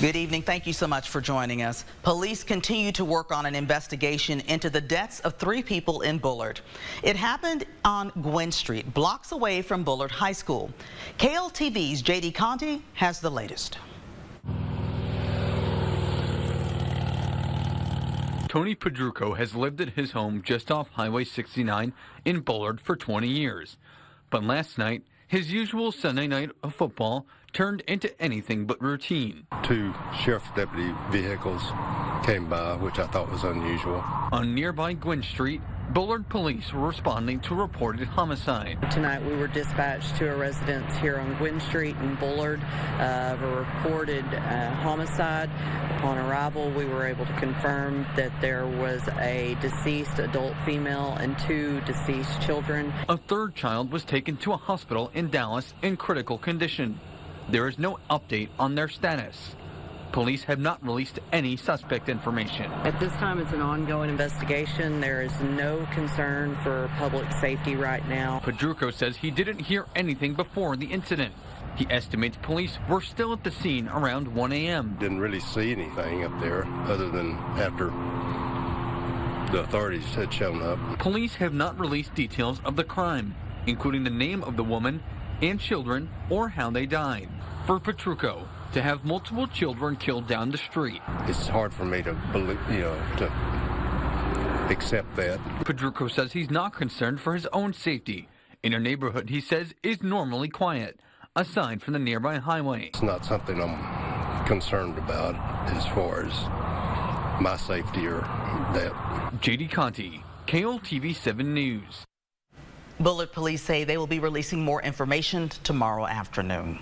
Good evening. Thank you so much for joining us. Police continue to work on an investigation into the deaths of 3 people in Bullard. It happened on Guinn Street, blocks away from Bullard High School. KLTV's JD Conti has the latest. Tony Pedruco has lived at his home just off Highway 69 in Bullard for 20 years. But last night, his usual Sunday night of football turned into anything but routine. 2 sheriff's deputy vehicles came by, which I thought was unusual. On nearby Guinn Street, Bullard Police were responding to a reported homicide. Tonight we were dispatched to a residence here on Guinn Street in Bullard of a reported homicide. Upon arrival, we were able to confirm that there was a deceased adult female and 2 deceased children. A 3rd child was taken to a hospital in Dallas in critical condition. There is no update on their status. Police have not released any suspect information. At this time, it's an ongoing investigation. There is no concern for public safety right now. Pedruco says he didn't hear anything before the incident. He estimates police were still at the scene around 1 a.m. Didn't really see anything up there other than after the authorities had shown up. Police have not released details of the crime, including the name of the woman and children or how they died. For Pedruco to have multiple children killed down the street, It's hard for me to believe, to accept that. Pedruco says he's not concerned for his own safety in a neighborhood he says is normally quiet, aside from the nearby highway. It's not something I'm concerned about as far as my safety or that. JD Conti, KLTV 7 News. Bullard Police say they will be releasing more information tomorrow afternoon.